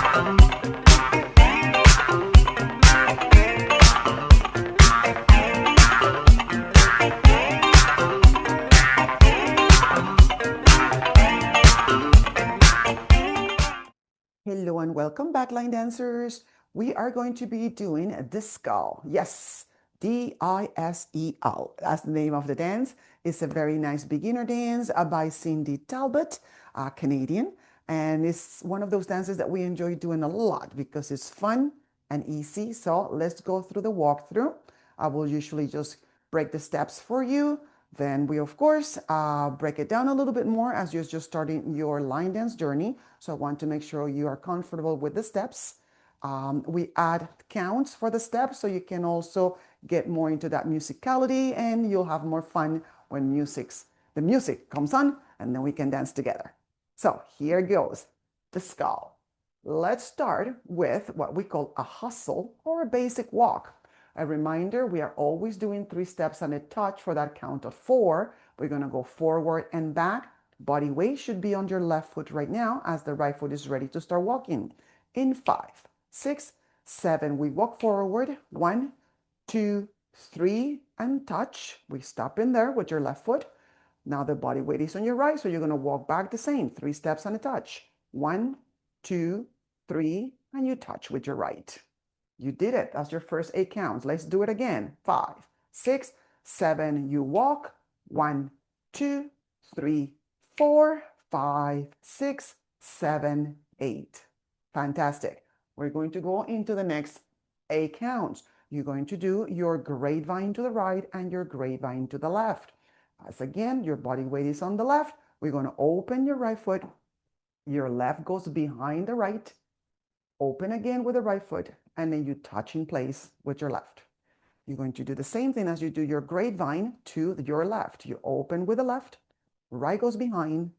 Hello and welcome back, line dancers. We are going to be doing D.I.S.C.O. Yes, D-I-S-E-O. That's the name of the dance. It's a very nice beginner dance by Cindi Talbot, Canadian. And it's one of those dances that we enjoy doing a lot because it's fun and easy. So let's go through the walkthrough. I will usually just break the steps for you. Then we, of course, break it down a little bit more as you're just starting your line dance journey. So I want to make sure you are comfortable with the steps. We add counts for the steps so you can also get more into that musicality and you'll have more fun when the music comes on and then we can dance together. So here goes, D.I.S.C.O. Let's start with what we call a hustle or a basic walk. A reminder, we are always doing 3 steps and a touch for that count of 4. We're going to go forward and back. Body weight should be on your left foot right now as the right foot is ready to start walking. In 5, 6, 7, we walk forward. 1, 2, 3, and touch. We stop in there with your left foot. Now the body weight is on your right, so you're going to walk back the same. 3 steps and a touch. 1, 2, 3, and you touch with your right. You did it. That's your first 8 counts. Let's do it again. 5, 6, 7. You walk. 1, 2, 3, 4, 5, 6, 7, 8. Fantastic. We're going to go into the next 8 counts. You're going to do your grapevine to the right and your grapevine to the left. As again, your body weight is on the left. We're going to open your right foot. Your left goes behind the right. Open again with the right foot, and then you touch in place with your left. You're going to do the same thing as you do your grapevine to your left. You open with the left, right goes behind,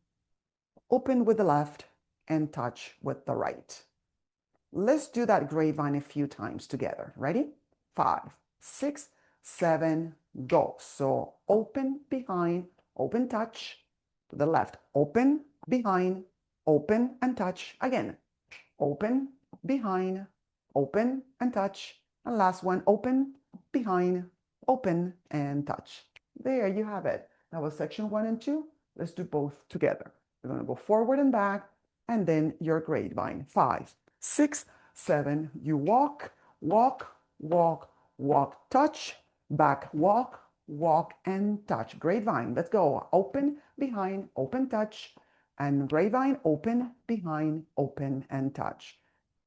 open with the left, and touch with the right. Let's do that grapevine a few times together. Ready? 5, 6, 7, go. So open, behind, open, touch to the left. Open, behind, open, and touch again. Open, behind, open, and touch. And last one, open, behind, open, and touch. There you have it. That was section 1 and 2. Let's do both together. We're going to go forward and back, and then your grapevine. 5, 6, 7. You walk, walk, walk, walk, touch, back, walk, walk, and touch. Grapevine. Let's go. Open, behind, open, touch, and grapevine, open, behind, open, and touch.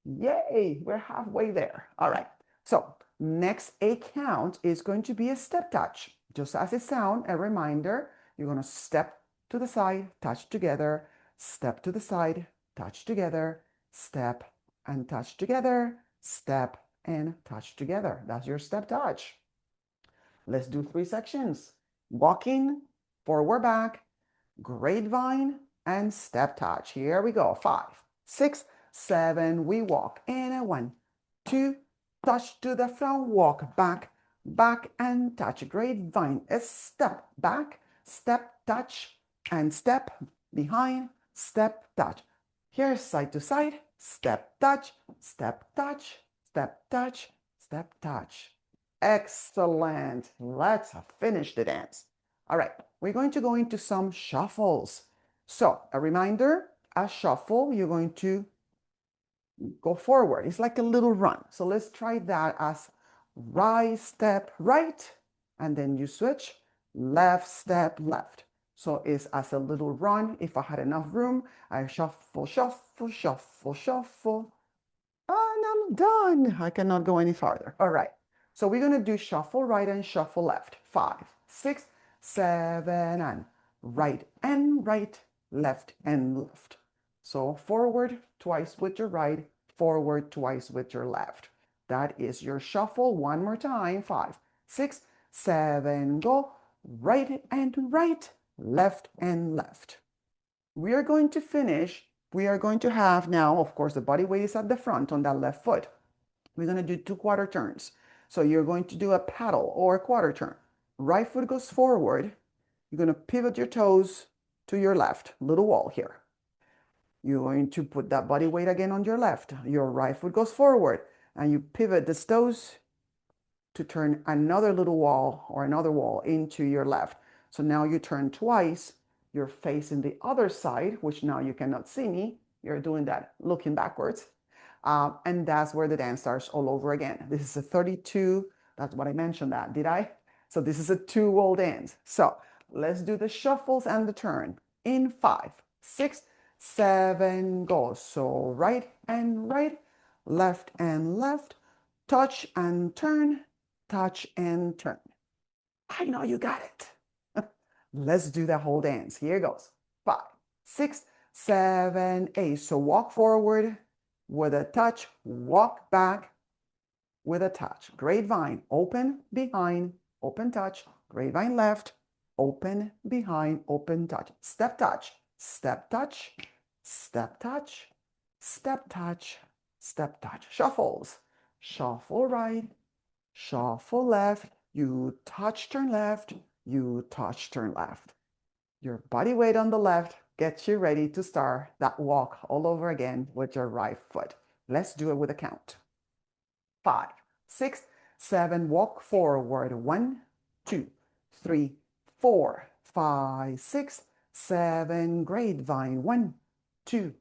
Yay, we're halfway there. All right, so next 8 count is going to be a step touch. Just as it sounds, a reminder, you're going to step to the side, touch together, step to the side, touch together, step and touch together, step and touch together. That's your step touch. Let's do 3 sections. Walking, forward, back, grapevine, and step touch. Here we go. 5, 6, 7. We walk. And a 1, 2, touch to the front, walk back, back, and touch. Grapevine. A step back, step, touch, and step behind, step, touch. Here, side to side, step, touch, step, touch, step, touch, step, touch. Excellent. Let's finish the dance. All right, we're going to go into some shuffles. So a reminder, a shuffle, you're going to go forward. It's like a little run. So let's try that as right step right, and then you switch left step left. So it's as a little run. If I had enough room, I shuffle, shuffle, shuffle, shuffle, and I'm done. I cannot go any farther. All right. So we're going to do shuffle right and shuffle left. 5, 6, 7, and right and right, left and left. So forward twice with your right, forward twice with your left. That is your shuffle. One more time. 5, 6, 7, go. Right and right, left and left. We are going to finish. We are going to have now, of course, the body weight is at the front on that left foot. We're going to do 2 quarter turns. So you're going to do a paddle or a quarter turn. Right foot goes forward. You're going to pivot your toes to your left, little wall here. You're going to put that body weight again on your left. Your right foot goes forward and you pivot the toes to turn another little wall or another wall into your left. So now you turn twice, you're facing the other side, which now you cannot see me. You're doing that looking backwards. And that's where the dance starts all over again. This is a 32. That's what I mentioned that, did I? So this is a 2-wall dance. So let's do the shuffles and the turn in 5, 6, 7, go. So right and right, left and left, touch and turn, touch and turn. I know you got it. Let's do the whole dance. Here goes. 5, 6, 7, 8. So walk forward with a touch, walk back with a touch. Grapevine, open, behind, open touch. Grapevine left, open, behind, open touch. Step touch, step touch, step touch, step touch, step touch. Shuffles. Shuffle right, shuffle left. You touch, turn left, you touch, turn left. Your body weight on the left gets you ready to start that walk all over again with your right foot. Let's do it with a count. 5, 6, 7, walk forward. 1, 2, 3, 4, 5, 6, 7, grapevine. 1, 2,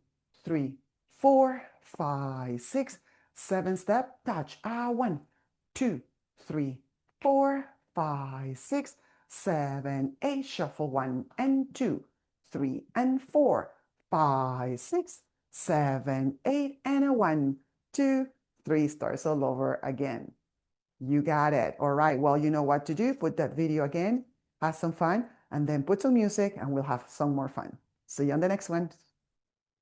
3, 4, 5, 6, 7, step touch. 1, 2, 3, 4, 5, 6, 7, 8, shuffle. 1 and 2, 3 and 4, 5, 6, 7, 8, and a 1, 2, 3 starts all over again. You got it. All right. Well, you know what to do. Put that video again, have some fun, and then put some music, and we'll have some more fun. See you on the next one.